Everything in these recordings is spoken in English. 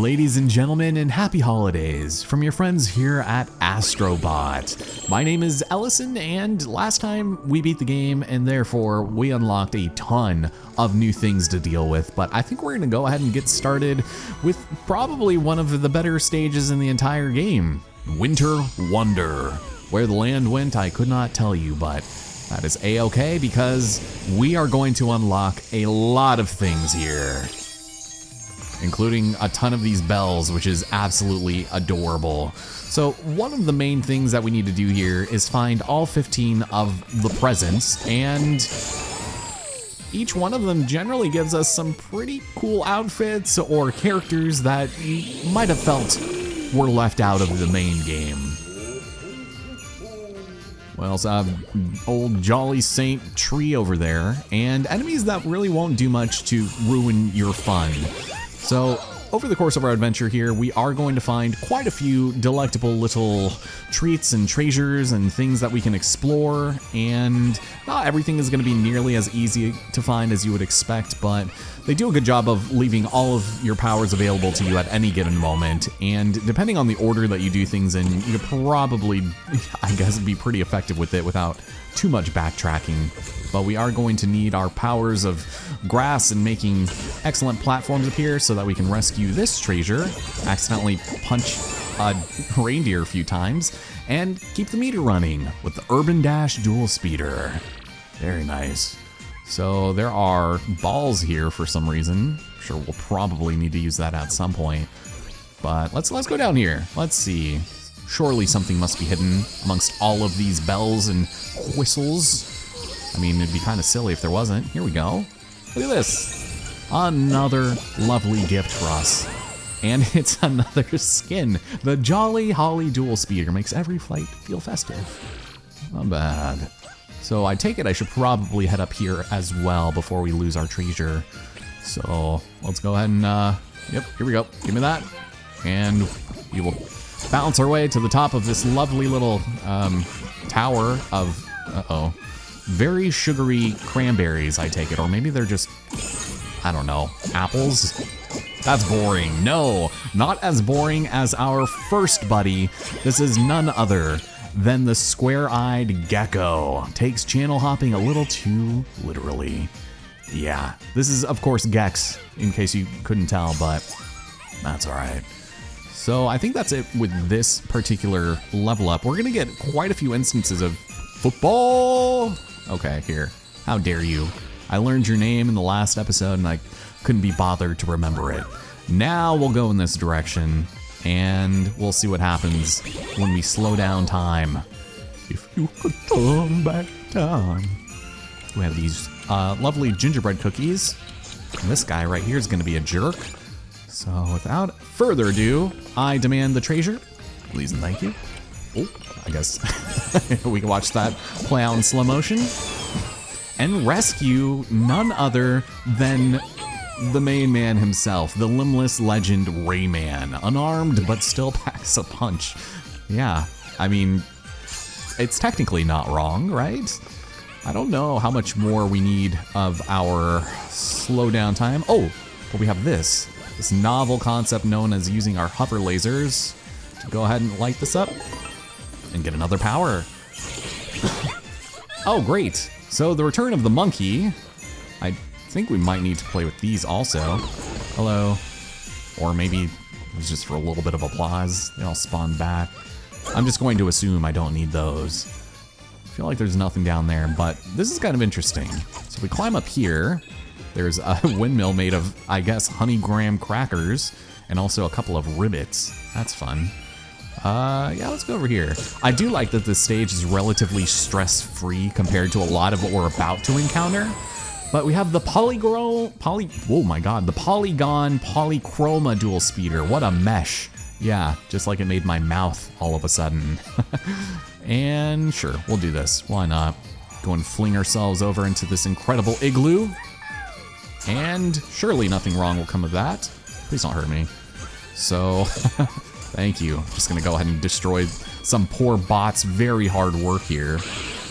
Ladies and gentlemen, and happy holidays from your friends here at Astrobot. My name is Ellison, and last time we beat the game, and therefore we unlocked a ton of new things to deal with, but I think we're gonna go ahead and get started with probably one of the better stages in the entire game, Winter Wonder. Where the land went, I could not tell you, but that is a-okay because we are going to unlock a lot of things here, including a ton of these bells, which is absolutely adorable. So one of the main things that we need to do here is find all 15 of the presents, and each one of them generally gives us some pretty cool outfits or characters that you might have felt were left out of the main game. We also have old Jolly Saint tree over there, and enemies that really won't do much to ruin your fun. So over the course of our adventure here, we are going to find quite a few delectable little treats and treasures and things that we can explore, and not everything is going to be nearly as easy to find as you would expect, but they do a good job of leaving all of your powers available to you at any given moment, and depending on the order that you do things in, you could probably, I guess, be pretty effective with it without too much backtracking. But we are going to need our powers of grass and making excellent platforms appear so that we can rescue this treasure, accidentally punch a reindeer a few times, and keep the meter running with the Urban Dash Dual Speeder. Very nice. So there are balls here for some reason. Sure, we'll probably need to use that at some point. But let's go down here. Let's see. Surely something must be hidden amongst all of these bells and whistles. I mean, it'd be kind of silly if there wasn't. Here we go. Look at this. Another lovely gift for us. And it's another skin. The Jolly Holly Dual Speeder makes every flight feel festive. Not bad. So I take it I should probably head up here as well before we lose our treasure. So let's go ahead and, yep, here we go. Give me that. And we will bounce our way to the top of this lovely little tower of, very sugary cranberries, I take it. Or maybe they're just, I don't know, apples? That's boring. No, not as boring as our first buddy. This is none other than the square-eyed gecko. Takes channel hopping a little too literally. Yeah, this is, of course, Gex, in case you couldn't tell, but that's all right. So I think that's it with this particular level up. We're gonna get quite a few instances of football. Okay, here. How dare you? I learned your name in the last episode and I couldn't be bothered to remember it. Now we'll go in this direction and we'll see what happens when we slow down time. If you could turn back time. We have these lovely gingerbread cookies. And this guy right here is gonna be a jerk. So without further ado, I demand the treasure. Please and thank you. Oh, I guess we can watch that play out in slow motion. And rescue none other than the main man himself, the limbless legend Rayman. Unarmed, but still packs a punch. Yeah, I mean, it's technically not wrong, right? I don't know how much more we need of our slow down time. Oh, but we have this novel concept known as using our hover lasers to go ahead and light this up and get another power. Oh, great. So the return of the monkey. I think we might need to play with these also. Hello. Or maybe it was just for a little bit of applause. They all spawn back. I'm just going to assume I don't need those. I feel like there's nothing down there, but this is kind of interesting. So we climb up here. There's a windmill made of, I guess, honey graham crackers, and also a couple of ribbits. That's fun. Yeah, let's go over here. I do like that this stage is relatively stress-free compared to a lot of what we're about to encounter. But we have the the Polygon Polychroma Dual Speeder. What a mesh. Yeah, just like it made my mouth all of a sudden. And sure, we'll do this. Why not? Go and fling ourselves over into this incredible igloo. And surely nothing wrong will come of that. Please don't hurt me. So, thank you. Just gonna go ahead and destroy some poor bot's very hard work here.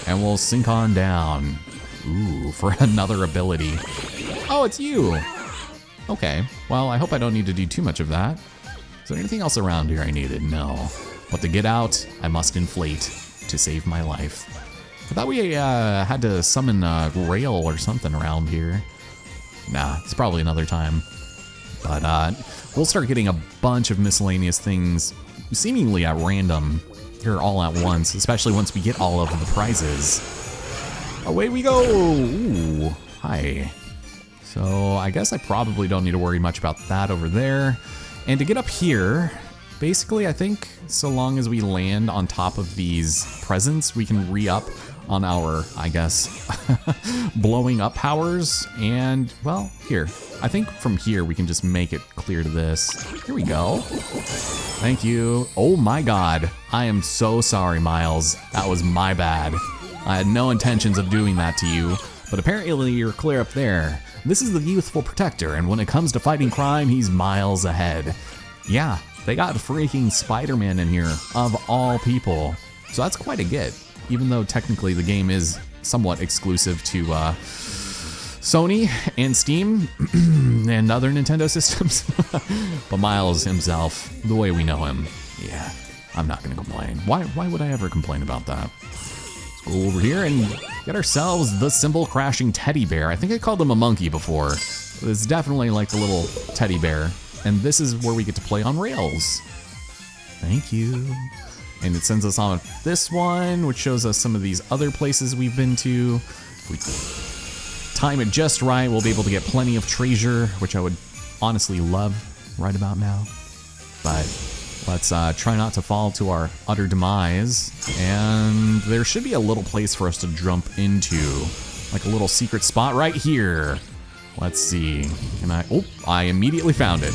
And we'll sink on down. Ooh, for another ability. Oh, it's you! Okay, well, I hope I don't need to do too much of that. Is there anything else around here I needed? No. But to get out, I must inflate to save my life. I thought we had to summon a rail or something around here. Nah, it's probably another time. But we'll start getting a bunch of miscellaneous things seemingly at random here all at once, especially once we get all of the prizes. Away we go! Ooh, hi. So I guess I probably don't need to worry much about that over there. And to get up here, basically I think so long as we land on top of these presents, we can re-up on our, I guess, blowing up powers. And, well, here. I think from here we can just make it clear to this. Here we go. Thank you. Oh my god. I am so sorry, Miles. That was my bad. I had no intentions of doing that to you, but apparently you're clear up there. This is the youthful protector, and when it comes to fighting crime, he's miles ahead. Yeah, they got freaking Spider-Man in here, of all people. So that's quite a get. Even though technically the game is somewhat exclusive to Sony and Steam and other Nintendo systems. But Miles himself, the way we know him, yeah, I'm not gonna complain. Why would I ever complain about that? Let's go over here and get ourselves the cymbal crashing teddy bear. I think I called him a monkey before. But it's definitely like the little teddy bear. And this is where we get to play on rails. Thank you. And it sends us on this one, which shows us some of these other places we've been to. If we time it just right, we'll be able to get plenty of treasure, which I would honestly love right about now. But let's try not to fall to our utter demise. And there should be a little place for us to jump into, like a little secret spot right here. Let's see, can I, oh, I immediately found it.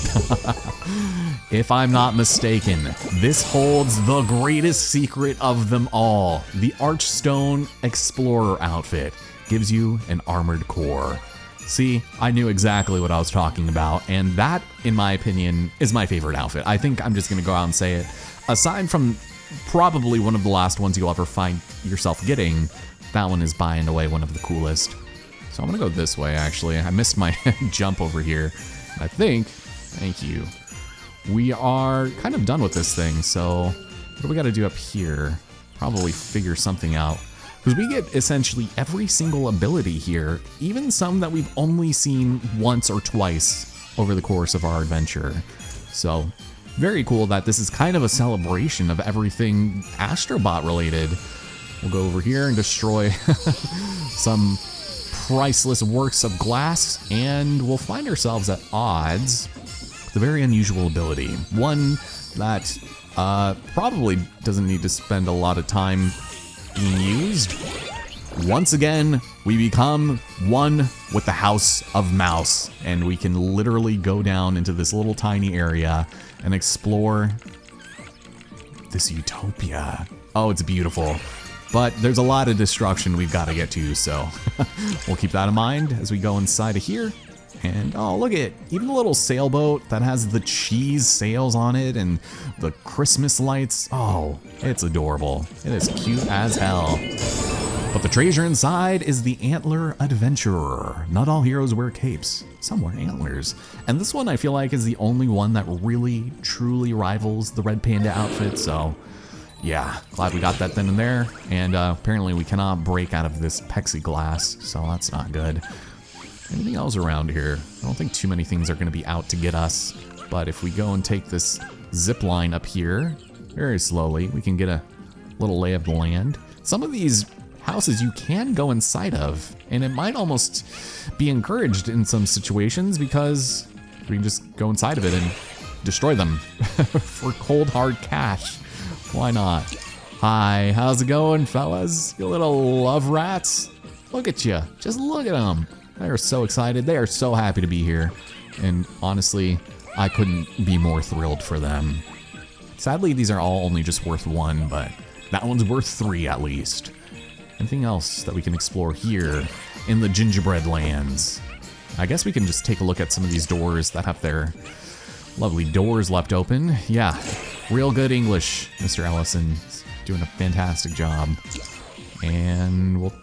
If I'm not mistaken, this holds the greatest secret of them all. The Archstone Explorer outfit gives you an armored core. See, I knew exactly what I was talking about, and that, in my opinion, is my favorite outfit. I think I'm just gonna go out and say it. Aside from probably one of the last ones you'll ever find yourself getting, that one is by and away one of the coolest. So I'm gonna go this way, actually. I missed my jump over here. I think, thank you, we are kind of done with this thing, so what do we gotta do up here? Probably figure something out. Because we get essentially every single ability here, even some that we've only seen once or twice over the course of our adventure. So, very cool that this is kind of a celebration of everything Astrobot related. We'll go over here and destroy some priceless works of glass, and we'll find ourselves at odds with a very unusual ability. One that probably doesn't need to spend a lot of time being used. Once again, we become one with the House of Mouse, and we can literally go down into this little tiny area and explore this utopia. Oh, it's beautiful. But there's a lot of destruction we've got to get to, so we'll keep that in mind as we go inside of here. And oh, look at it, even the little sailboat that has the cheese sails on it and the Christmas lights. Oh, it's adorable. It is cute as hell. But the treasure inside is the Antler Adventurer. Not all heroes wear capes, some wear antlers. And this one I feel like is the only one that really, truly rivals the Red Panda outfit, so yeah, glad we got that then and there. And apparently we cannot break out of this plexiglass, so that's not good. Anything else around here? I don't think too many things are going to be out to get us. But if we go and take this zip line up here, very slowly, we can get a little lay of the land. Some of these houses you can go inside of, and it might almost be encouraged in some situations because we can just go inside of it and destroy them for cold hard cash. Why not? Hi, how's it going, fellas? You little love rats? Look at you. Just look at them. They are so excited. They are so happy to be here. And honestly, I couldn't be more thrilled for them. Sadly, these are all only just worth one, but that one's worth 3 at least. Anything else that we can explore here in the Gingerbread Lands? I guess we can just take a look at some of these doors that have their lovely doors left open. Yeah, real good English, Mr. Ellison's doing a fantastic job. And we'll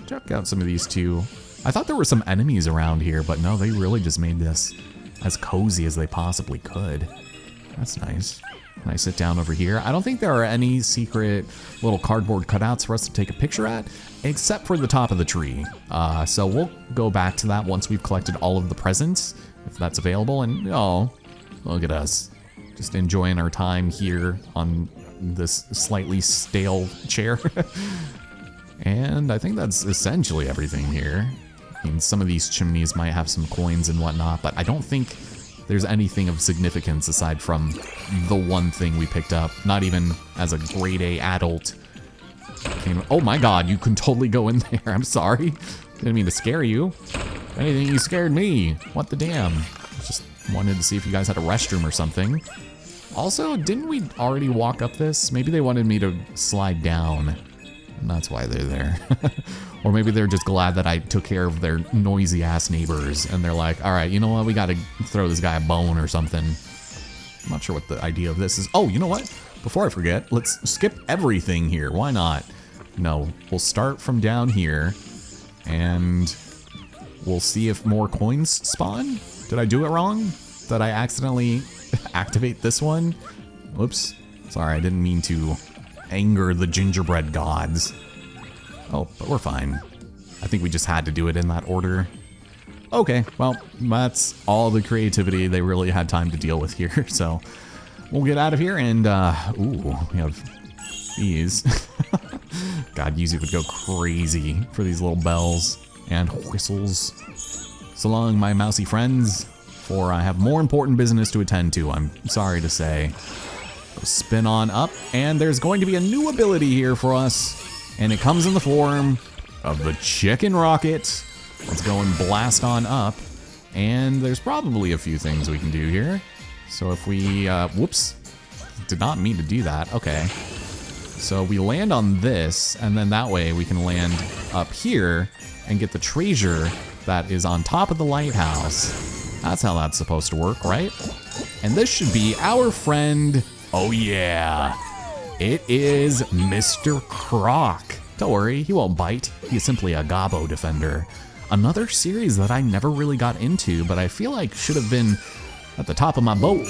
check out some of these too. I thought there were some enemies around here, but no, they really just made this as cozy as they possibly could. That's nice. Can I sit down over here? I don't think there are any secret little cardboard cutouts for us to take a picture at, except for the top of the tree. So we'll go back to that once we've collected all of the presents, if that's available. And, oh, look at us. Just enjoying our time here on this slightly stale chair. And I think that's essentially everything here. I mean, some of these chimneys might have some coins and whatnot, but I don't think there's anything of significance aside from the one thing we picked up. Not even as a grade A adult. Oh my god, you can totally go in there. I'm sorry. Didn't mean to scare you. If anything, you scared me. What the damn? Just wanted to see if you guys had a restroom or something. Also, didn't we already walk up this? Maybe they wanted me to slide down. And that's why they're there. Or maybe they're just glad that I took care of their noisy ass neighbors and they're like, all right, you know what? We got to throw this guy a bone or something. I'm not sure what the idea of this is. Oh, you know what? Before I forget, let's skip everything here. Why not? No, we'll start from down here and we'll see if more coins spawn. Did I do it wrong? Did I accidentally activate this one? Whoops. Sorry, I didn't mean to anger the gingerbread gods. Oh, but we're fine. I think we just had to do it in that order. Okay, well, that's all the creativity they really had time to deal with here. So we'll get out of here and, ooh, we have these. God, Yuzi would go crazy for these little bells and whistles. So long, my mousy friends, for I have more important business to attend to, I'm sorry to say. Spin on up, and there's going to be a new ability here for us, and it comes in the form of the chicken rocket. Let's go and blast on up, and there's probably a few things we can do here. So if we, whoops, did not mean to do that. Okay. So we land on this, and then that way we can land up here and get the treasure that is on top of the lighthouse. That's how that's supposed to work, right? And this should be our friend. Oh yeah, it is Mr. Croc. Don't worry, he won't bite. He's simply a gobbo defender. Another series that I never really got into, but I feel like should have been at the top of my boat.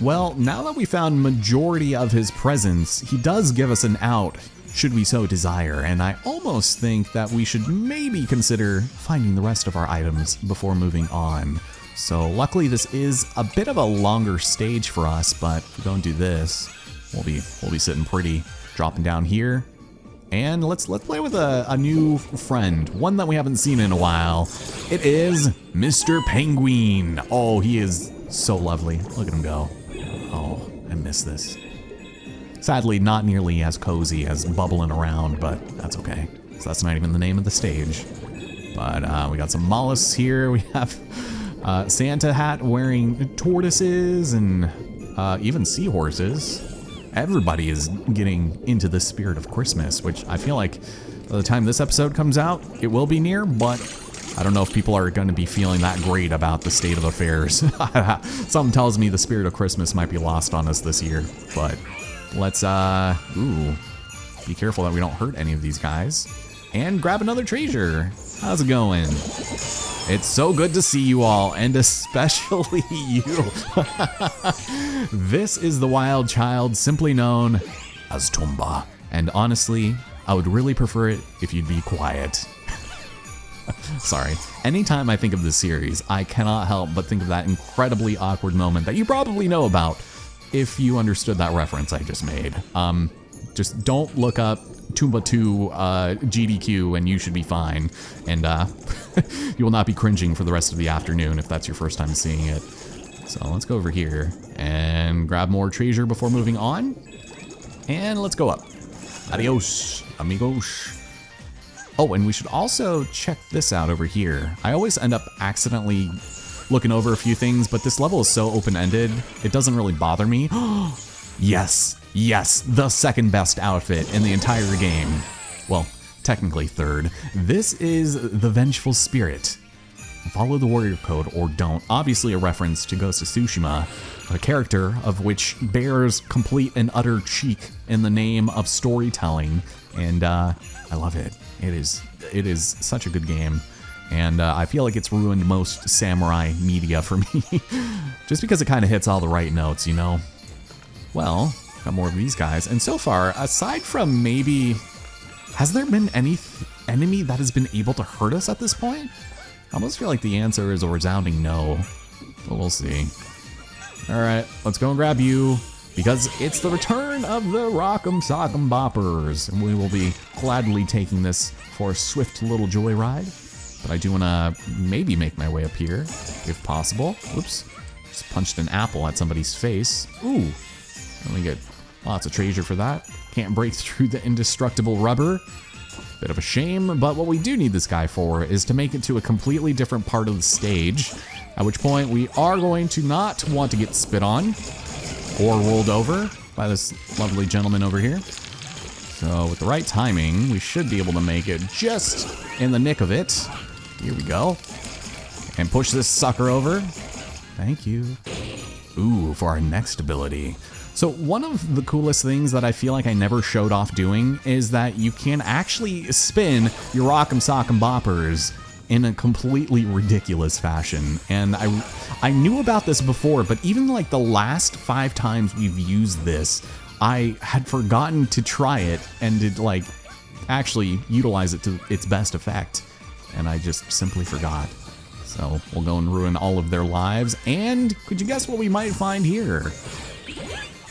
Well, now that we found majority of his presence, he does give us an out, should we so desire, and I almost think that we should maybe consider finding the rest of our items before moving on. So luckily this is a bit of a longer stage for us, but if we don't do this, we'll be sitting pretty. Dropping down here, and let's play with a new friend, one that we haven't seen in a while. It is Mr. Penguin. Oh, he is so lovely. Look at him go. Oh, I miss this. Sadly, not nearly as cozy as bubbling around, but that's okay. So that's not even the name of the stage. But we got some mollusks here. We have Santa hat wearing tortoises and even seahorses. Everybody is getting into the spirit of Christmas, which I feel like by the time this episode comes out, it will be near, but I don't know if people are going to be feeling that great about the state of affairs. Something tells me the spirit of Christmas might be lost on us this year, but let's, be careful that we don't hurt any of these guys. And grab another treasure. How's it going? It's so good to see you all, and especially you. This is the wild child, simply known as Tumba. And honestly, I would really prefer it if you'd be quiet. Sorry. Anytime I think of this series, I cannot help but think of that incredibly awkward moment that you probably know about if you understood that reference I just made. Just don't look up Tumba 2 GDQ and you should be fine. And you will not be cringing for the rest of the afternoon if that's your first time seeing it. So let's go over here and grab more treasure before moving on. And let's go up. Adios, amigos. Oh, and we should also check this out over here. I always end up accidentally looking over a few things, but this level is so open-ended, it doesn't really bother me. Yes, the second best outfit in the entire game. Well, technically third. This is the Vengeful Spirit. Follow the warrior code or don't. Obviously a reference to Ghost of Tsushima, a character of which bears complete and utter cheek in the name of storytelling and I love it. It is such a good game, and I feel like it's ruined most samurai media for me, just because it kind of hits all the right notes, you know? Well, got more of these guys, and so far, aside from maybe, has there been any enemy that has been able to hurt us at this point? I almost feel like the answer is a resounding no, but we'll see. All right, let's go and grab you, because it's the return of the Rock'em Sock'em Boppers, and we will be gladly taking this for a swift little joyride. But I do want to maybe make my way up here, if possible. Oops, just punched an apple at somebody's face. Ooh, only get lots of treasure for that. Can't break through the indestructible rubber. Bit of a shame, but what we do need this guy for is to make it to a completely different part of the stage, at which point we are going to not want to get spit on or rolled over by this lovely gentleman over here. So with the right timing, we should be able to make it just in the nick of it. Here we go. And push this sucker over. Thank you. Ooh, for our next ability. So one of the coolest things that I feel like I never showed off doing is that you can actually spin your Rock'em Sock'em Boppers in a completely ridiculous fashion. And I knew about this before, but even like the last 5 times we've used this, I had forgotten to try it and to like actually utilize it to its best effect. And I just simply forgot. So we'll go and ruin all of their lives. And could you guess what we might find here?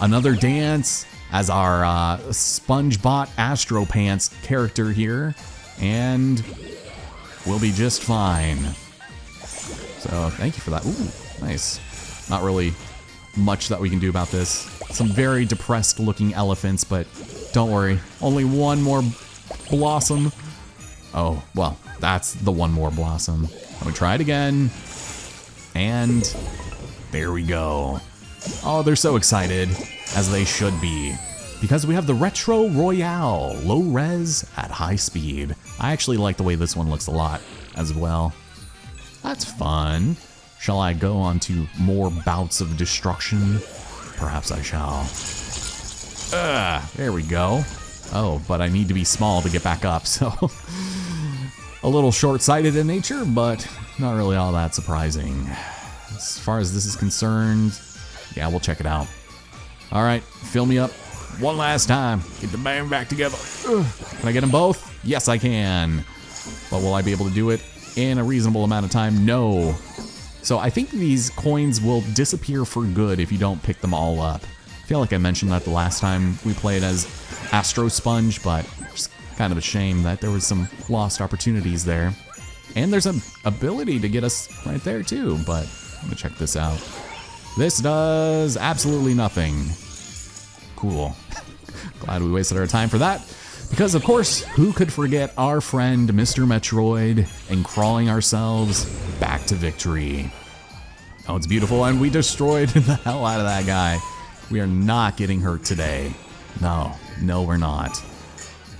Another dance as our SpongeBot Astro Pants character here. And we'll be just fine. So thank you for that. Ooh, nice. Not really much that we can do about this. Some very depressed looking elephants, but don't worry. Only one more blossom. Oh, well, that's the one more blossom. Let me try it again. And there we go. Oh, they're so excited, as they should be. Because we have the Retro Royale, low res at high speed. I actually like the way this one looks a lot as well. That's fun. Shall I go on to more bouts of destruction? Perhaps I shall. There we go. Oh, but I need to be small to get back up, so a little short-sighted in nature, but not really all that surprising. As far as this is concerned, yeah, we'll check it out. All right, fill me up one last time. Get the band back together. Can I get them both? Yes, I can. But will I be able to do it in a reasonable amount of time? No. So I think these coins will disappear for good if you don't pick them all up. I feel like I mentioned that the last time we played as Astro Sponge, but just kind of a shame that there was some lost opportunities there. And there's an ability to get us right there too, but let me check this out. This does absolutely nothing. Cool. Glad we wasted our time for that. Because, of course, who could forget our friend Mr. Metroid and crawling ourselves back to victory? Oh, it's beautiful, and we destroyed the hell out of that guy. We are not getting hurt today. No, we're not.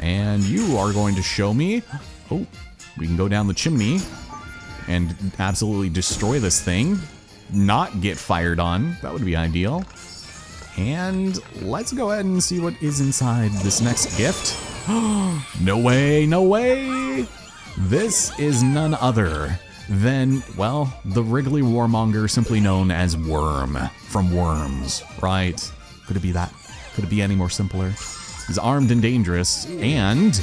And you are going to show me... Oh, we can go down the chimney and absolutely destroy this thing. Not get fired on. That would be ideal. And let's go ahead and see what is inside this next gift. No way, no way! This is none other than, well, the Wrigley Warmonger, simply known as Worm, from Worms, right? Could it be that? Could it be any more simpler? He's armed and dangerous, and...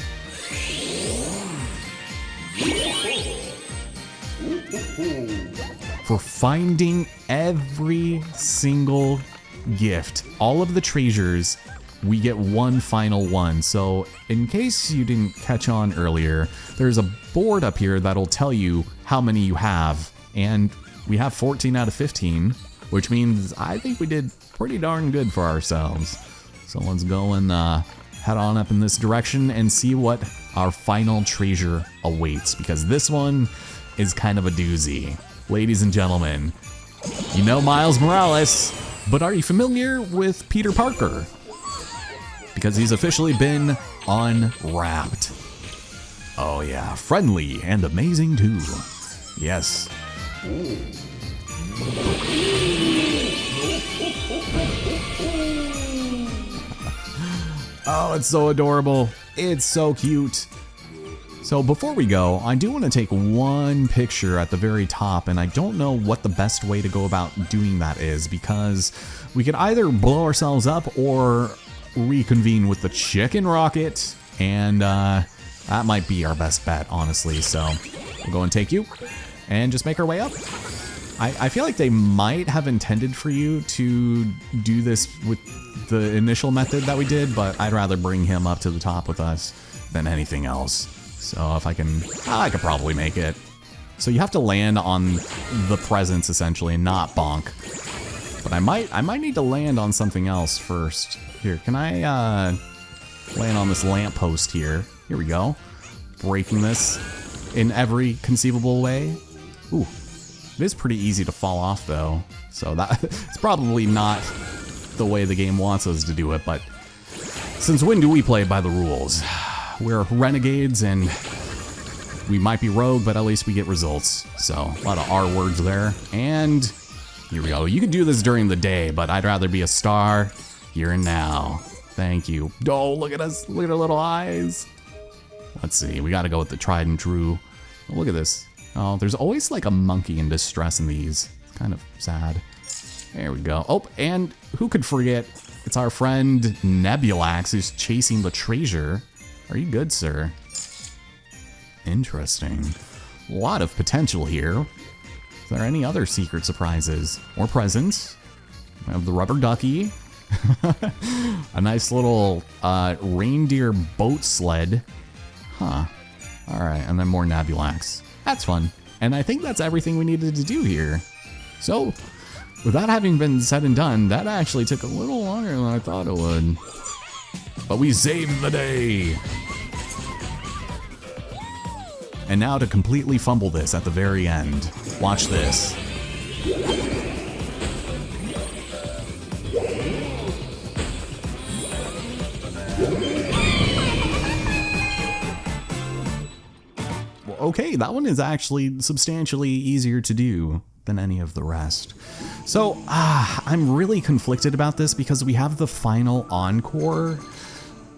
for finding every single gift, all of the treasures, we get one final one. So in case you didn't catch on earlier, there's a board up here that'll tell you how many you have, and we have 14 out of 15, which means I think we did pretty darn good for ourselves. So let's go and head on up in this direction and see what our final treasure awaits, because this one is kind of a doozy. Ladies and gentlemen, you know Miles Morales, but are you familiar with Peter Parker? Because he's officially been unwrapped. Oh yeah, friendly and amazing too. Yes. Oh, it's so adorable. It's so cute. So before we go, I do want to take one picture at the very top, and I don't know what the best way to go about doing that is, because we could either blow ourselves up or reconvene with the chicken rocket, and that might be our best bet, honestly. So we'll go and take you and just make our way up. I feel like they might have intended for you to do this with the initial method that we did, but I'd rather bring him up to the top with us than anything else. So if I could probably make it. So you have to land on the presents essentially and not bonk. But I might need to land on something else first. Here, can I land on this lamppost here? Here we go. Breaking this in every conceivable way. Ooh, it is pretty easy to fall off though. So that it's probably not the way the game wants us to do it, but since when do we play by the rules? We're renegades and we might be rogue, but at least we get results. So a lot of R words there. And here we go. You could do this during the day, but I'd rather be a star here and now. Thank you. Oh, look at us. Look at our little eyes. Let's see. We got to go with the tried and true. Oh, look at this. Oh, there's always like a monkey in distress in these. It's kind of sad. There we go. Oh, and who could forget? It's our friend Nebulax who's chasing the treasure. Are you good, sir? Interesting. A lot of potential here. Is there any other secret surprises or presents? We have the rubber ducky. A nice little reindeer boat sled. Huh. Alright, and then more Nebulax. That's fun. And I think that's everything we needed to do here. So, with that having been said and done, that actually took a little longer than I thought it would. But we saved the day! And now to completely fumble this at the very end. Watch this. Well, okay, that one is actually substantially easier to do than any of the rest. So, I'm really conflicted about this because we have the final Encore.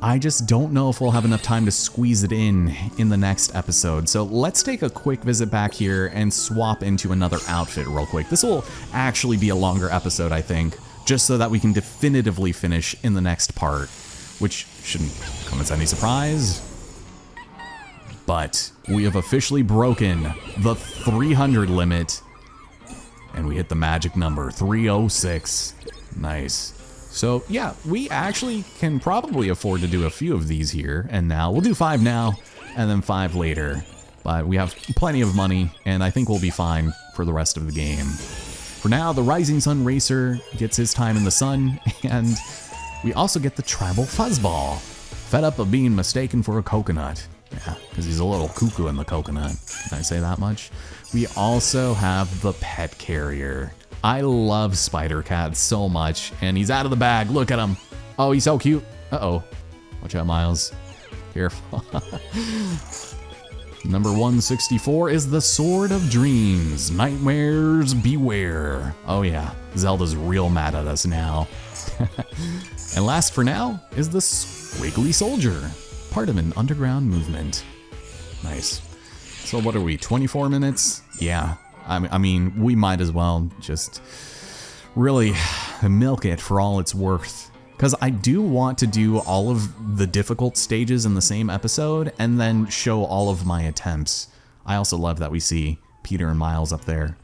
I just don't know if we'll have enough time to squeeze it in the next episode. So let's take a quick visit back here and swap into another outfit real quick. This will actually be a longer episode, I think, just so that we can definitively finish in the next part, which shouldn't come as any surprise. But we have officially broken the 300 limit, and we hit the magic number, 306. Nice. So yeah, we actually can probably afford to do a few of these here and now. We'll do 5 now and then 5 later. But we have plenty of money and I think we'll be fine for the rest of the game. For now, the Rising Sun Racer gets his time in the sun, and we also get the Travel Fuzzball. Fed up of being mistaken for a coconut. Yeah, because he's a little cuckoo in the coconut. Can I say that much? We also have the Pet Carrier. I love Spider Cat so much, and he's out of the bag. Look at him. Oh, he's so cute. Uh-oh. Watch out, Miles. Careful. Number 164 is the Sword of Dreams. Nightmares beware. Oh yeah, Zelda's real mad at us now. And last for now is the Squiggly Soldier, part of an underground movement. Nice. So what are we, 24 minutes? Yeah. I mean, we might as well just really milk it for all it's worth. Because I do want to do all of the difficult stages in the same episode and then show all of my attempts. I also love that we see Peter and Miles up there.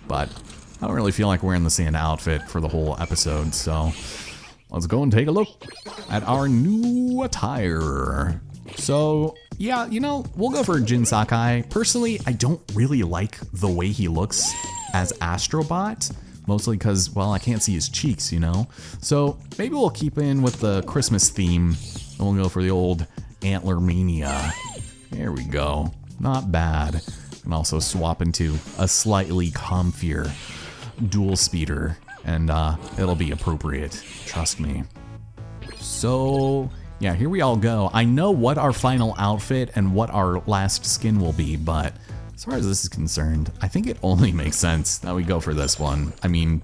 But I don't really feel like wearing the same outfit for the whole episode, so let's go and take a look at our new attire. So, yeah, you know, we'll go for Jin Sakai. Personally, I don't really like the way he looks as Astrobot, mostly because, well, I can't see his cheeks, you know? So maybe we'll keep in with the Christmas theme, and we'll go for the old Antler Mania. There we go. Not bad. And also swap into a slightly comfier dual speeder, and it'll be appropriate. Trust me. So yeah, here we all go. I know what our final outfit and what our last skin will be, but as far as this is concerned, I think it only makes sense that we go for this one. I mean,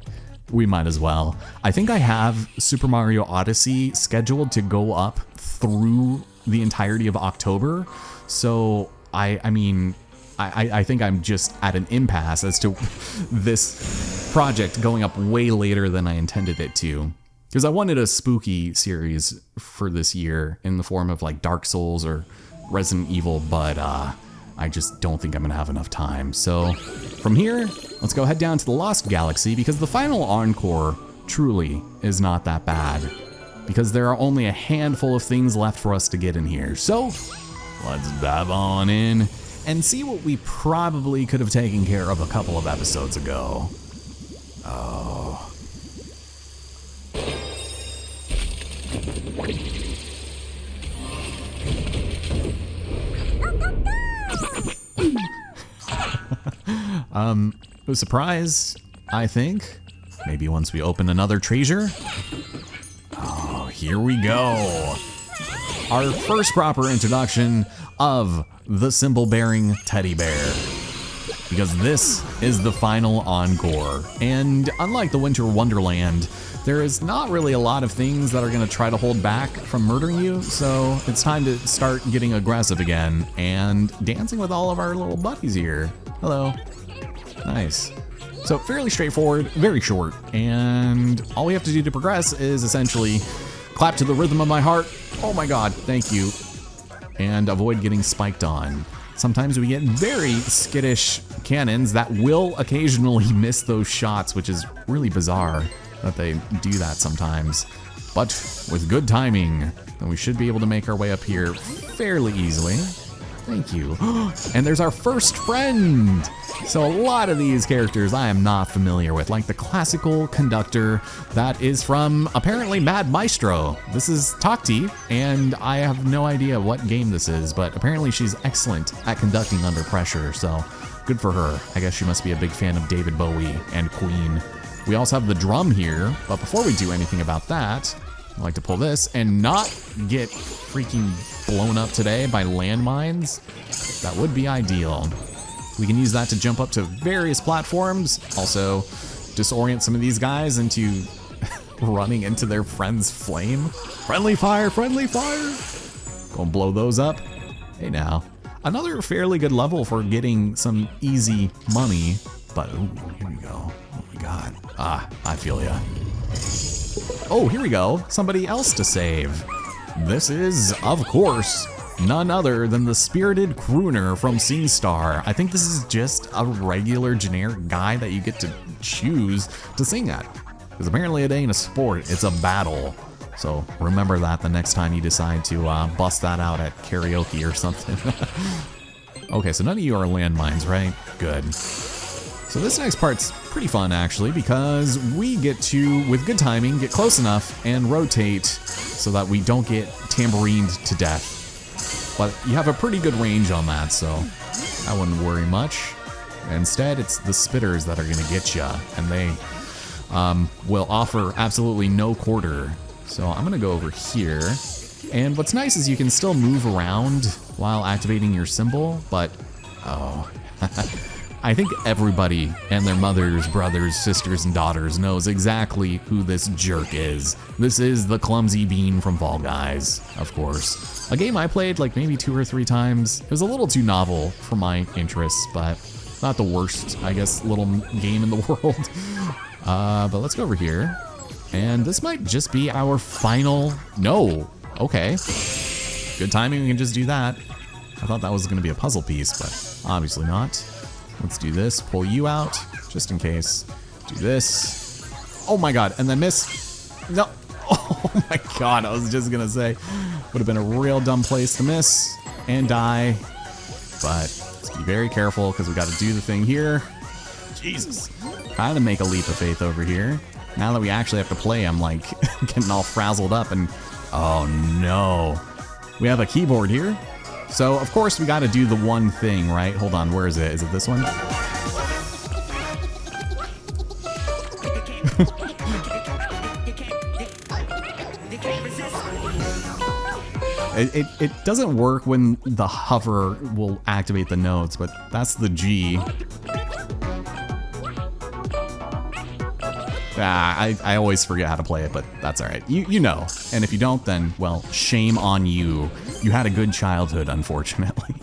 we might as well. I think I have Super Mario Odyssey scheduled to go up through the entirety of October. So I mean, I think I'm just at an impasse as to this project going up way later than I intended it to. Because I wanted a spooky series for this year in the form of like Dark Souls or Resident Evil, but I just don't think I'm gonna have enough time. So from here, let's go head down to the Lost Galaxy, because the final Encore truly is not that bad, because there are only a handful of things left for us to get in here. So let's dive on in and see what we probably could have taken care of a couple of episodes ago. Oh. A surprise, I think. Maybe once we open another treasure. Oh, here we go. Our first proper introduction of the symbol-bearing teddy bear. Because this is the final Encore. And unlike the Winter Wonderland, there is not really a lot of things that are going to try to hold back from murdering you, so it's time to start getting aggressive again and dancing with all of our little buddies here. Hello. Nice. So fairly straightforward, very short, and all we have to do to progress is essentially clap to the rhythm of my heart. Oh my god, thank you. And avoid getting spiked on. Sometimes we get very skittish cannons that will occasionally miss those shots, which is really bizarre that they do that sometimes. But with good timing, then we should be able to make our way up here fairly easily. Thank you. And there's our first friend. So a lot of these characters I am not familiar with, like the classical conductor that is from apparently Mad Maestro. This is Takti, and I have no idea what game this is, but apparently she's excellent at conducting under pressure, so good for her. I guess she must be a big fan of David Bowie and Queen. We also have the drum here, but before we do anything about that, I like to pull this and not get freaking blown up today by landmines. That would be ideal. We can use that to jump up to various platforms. Also, disorient some of these guys into running into their friend's flame. Friendly fire, friendly fire. Go and blow those up. Hey now. Another fairly good level for getting some easy money. But, ooh, here we go. Oh my god. Ah, I feel ya. Oh, here we go. Somebody else to save. This is, of course, none other than the spirited crooner from SingStar. I think this is just a regular generic guy that you get to choose to sing at. Because apparently it ain't a sport, it's a battle. So remember that the next time you decide to bust that out at karaoke or something. Okay, so none of you are landmines, right? Good. So this next part's pretty fun actually, because we get to, with good timing, get close enough and rotate so that we don't get tambourined to death. But you have a pretty good range on that, so I wouldn't worry much. Instead, it's the spitters that are gonna get ya, and they will offer absolutely no quarter. So I'm gonna go over here. And what's nice is you can still move around while activating your symbol, but oh. I think everybody and their mothers, brothers, sisters, and daughters knows exactly who this jerk is. This is the clumsy bean from Fall Guys, of course. A game I played like maybe 2 or 3 times. It was a little too novel for my interests, but not the worst, I guess, little game in the world. But let's go over here. And this might just be our final... No, okay. Good timing, we can just do that. I thought that was gonna be a puzzle piece, but obviously not. Let's do this, pull you out, just in case. Do this. Oh my god, and then miss. No. Oh my god, I was just gonna say. Would have been a real dumb place to miss and die. But let's be very careful, because we gotta do the thing here. Jesus. Trying to make a leap of faith over here. Now that we actually have to play, I'm like getting all frazzled up and... Oh no. We have a keyboard here. So, of course, we gotta do the one thing, right? Hold on, where is it? Is it this one? It doesn't work when the hover will activate the notes, but that's the G. I always forget how to play it, but that's all right. You know. And if you don't, then, well, shame on you. you had a good childhood, unfortunately.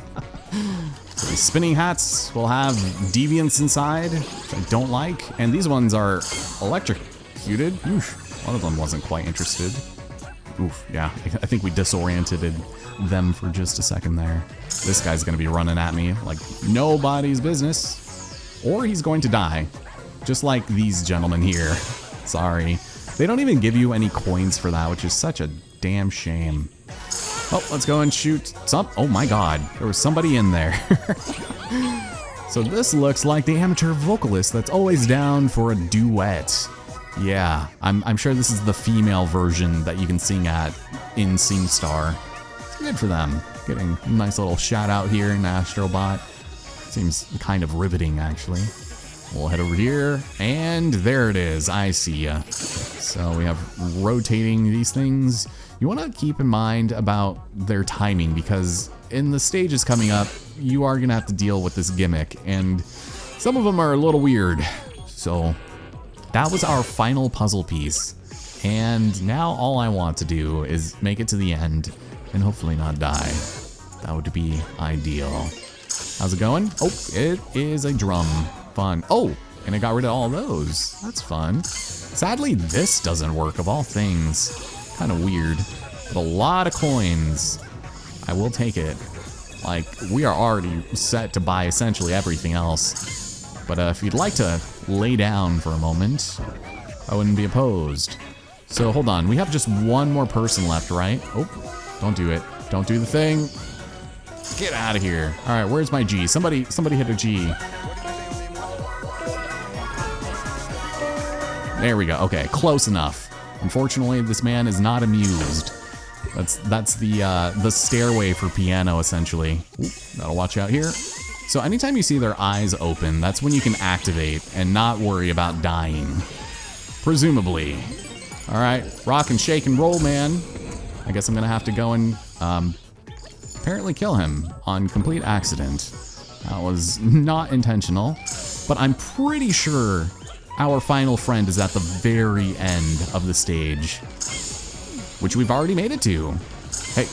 So these spinning hats will have deviants inside, which I don't like. And these ones are electrocuted. Oof, one of them wasn't quite interested. Oof, yeah, I think we disoriented them for just a second there. This guy's gonna be running at me like nobody's business. Or he's going to die, just like these gentlemen here. Sorry. They don't even give you any coins for that, which is such a damn shame. Oh, let's go and shoot some. Oh my god, there was somebody in there. So this looks like the amateur vocalist that's always down for a duet. Yeah, I'm sure this is the female version that you can sing at in SingStar. It's good for them. Getting a nice little shout out here in Astrobot. Seems kind of riveting, actually. We'll head over here, and there it is. I see ya. So we have rotating these things. You want to keep in mind about their timing, because in the stages coming up, you are going to have to deal with this gimmick, and some of them are a little weird. So that was our final puzzle piece, and now all I want to do is make it to the end and hopefully not die. That would be ideal. How's it going? Oh, it is a drum. Fun. Oh, and I got rid of all those. That's fun. Sadly, this doesn't work, of all things. Kind of weird. But a lot of coins. I will take it. Like, we are already set to buy essentially everything else. But if you'd like to lay down for a moment, I wouldn't be opposed. So hold on, we have just one more person left, right? Oh, don't do it. Don't do the thing. Get out of here. All right, where's my G? Somebody hit a G. There we go. Okay, close enough. Unfortunately, this man is not amused. That's the stairway for piano, essentially. Ooh, gotta watch out here. So anytime you see their eyes open, that's when you can activate and not worry about dying. Presumably. All right, rock and shake and roll, man. I guess I'm gonna have to go and apparently kill him on complete accident. That was not intentional, but I'm pretty sure our final friend is at the very end of the stage, which we've already made it to. Hey,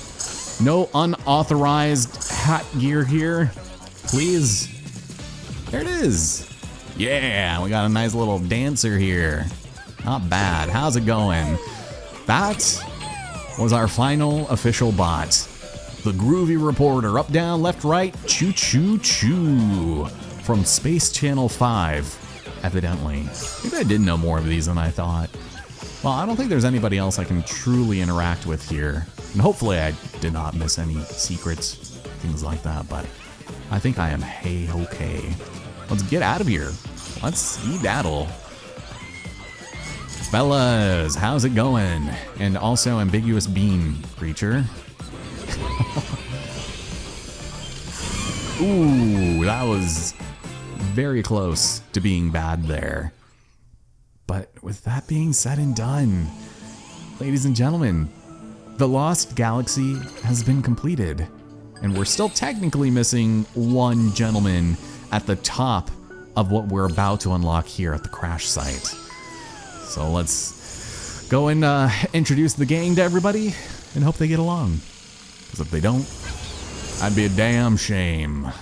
no unauthorized hat gear here, please. There it is. Yeah, we got a nice little dancer here. Not bad. How's it going? That was our final official bot. The groovy reporter, up, down, left, right, choo, choo, choo. From Space Channel 5. Evidently. Maybe I did know more of these than I thought. Well, I don't think there's anybody else I can truly interact with here. And hopefully I did not miss any secrets, things like that, but I think I am hey-okay. Let's get out of here. Let's skedaddle. Fellas, how's it going? And also ambiguous beam creature. Ooh, that was very close to being bad there. But with that being said and done, ladies and gentlemen, the Lost Galaxy has been completed. And we're still technically missing one gentleman at the top of what we're about to unlock here at the crash site. So let's go and introduce the gang to everybody and hope they get along. Because if they don't, that'd be a damn shame.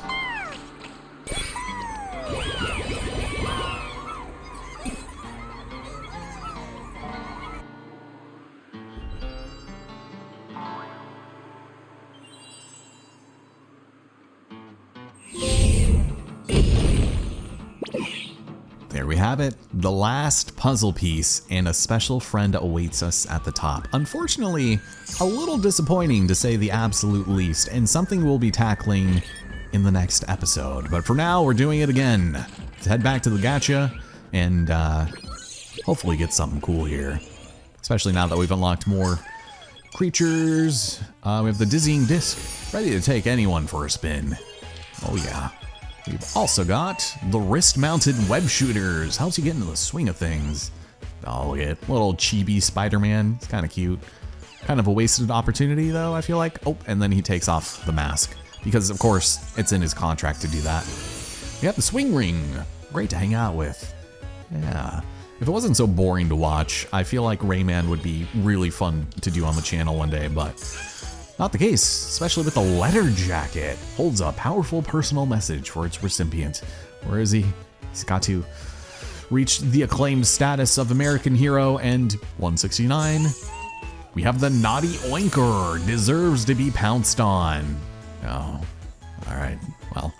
There we have it, the last puzzle piece, and a special friend awaits us at the top. Unfortunately, a little disappointing to say the absolute least, and something we'll be tackling in the next episode. But for now, we're doing it again. Let's head back to the gacha and hopefully get something cool here. Especially now that we've unlocked more creatures. We have the dizzying disc, ready to take anyone for a spin. Oh yeah. We've also got the wrist-mounted web shooters. Helps you get into the swing of things. Oh, look at little chibi Spider-Man. It's kind of cute. Kind of a wasted opportunity, though, I feel like. Oh, and then he takes off the mask. Because, of course, it's in his contract to do that. We have the swing ring. Great to hang out with. Yeah. If it wasn't so boring to watch, I feel like Rayman would be really fun to do on the channel one day, but Not the case, especially with the letter jacket. Holds a powerful personal message for its recipient. Where is he? He's got to reach the acclaimed status of American hero. And 169, we have the naughty Encore, deserves to be pounced on. Oh, all right. Well,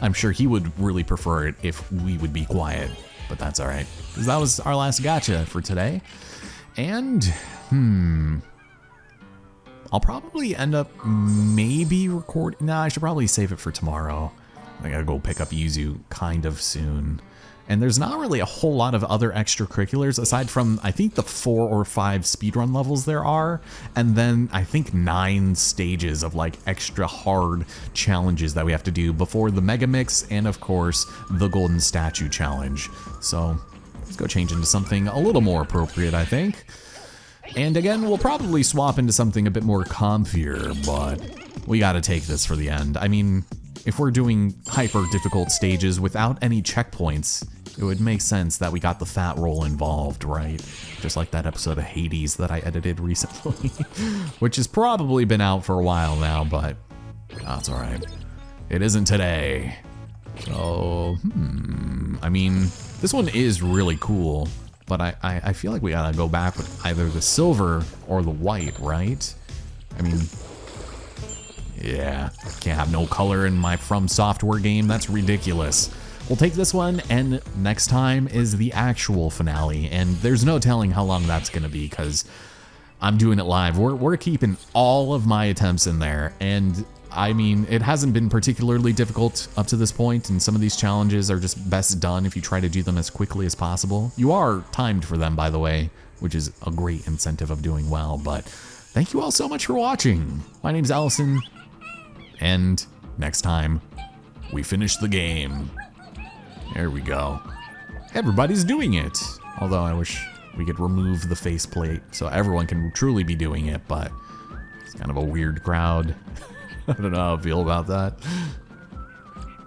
I'm sure he would really prefer it if we would be quiet, but that's all right. Because that was our last gacha for today. And, I'll probably end up maybe recording. Nah, I should probably save it for tomorrow. I gotta go pick up Yuzu kind of soon. And there's not really a whole lot of other extracurriculars aside from, I think, the 4 or 5 speedrun levels there are. And then I think 9 stages of like extra hard challenges that we have to do before the Mega Mix and of course the Golden Statue Challenge. So let's go change into something a little more appropriate, I think. And again, we'll probably swap into something a bit more comfier, but we gotta take this for the end. I mean, if we're doing hyper difficult stages without any checkpoints, it would make sense that we got the fat roll involved, right? Just like that episode of Hades that I edited recently, which has probably been out for a while now, but that's all right. It isn't today. So, I mean, this one is really cool, but I feel like we gotta go back with either the silver or the white, right? I mean, yeah, can't have no color in my From Software game. That's ridiculous. We'll take this one, and next time is the actual finale, and there's no telling how long that's gonna be because I'm doing it live. We're keeping all of my attempts in there, and I mean, it hasn't been particularly difficult up to this point, and some of these challenges are just best done if you try to do them as quickly as possible. You are timed for them, by the way, which is a great incentive of doing well, but thank you all so much for watching. My name's Allison, and next time, we finish the game. There we go. Everybody's doing it. Although I wish we could remove the faceplate so everyone can truly be doing it, but it's kind of a weird crowd. I don't know how I feel about that.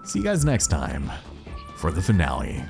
See you guys next time for the finale.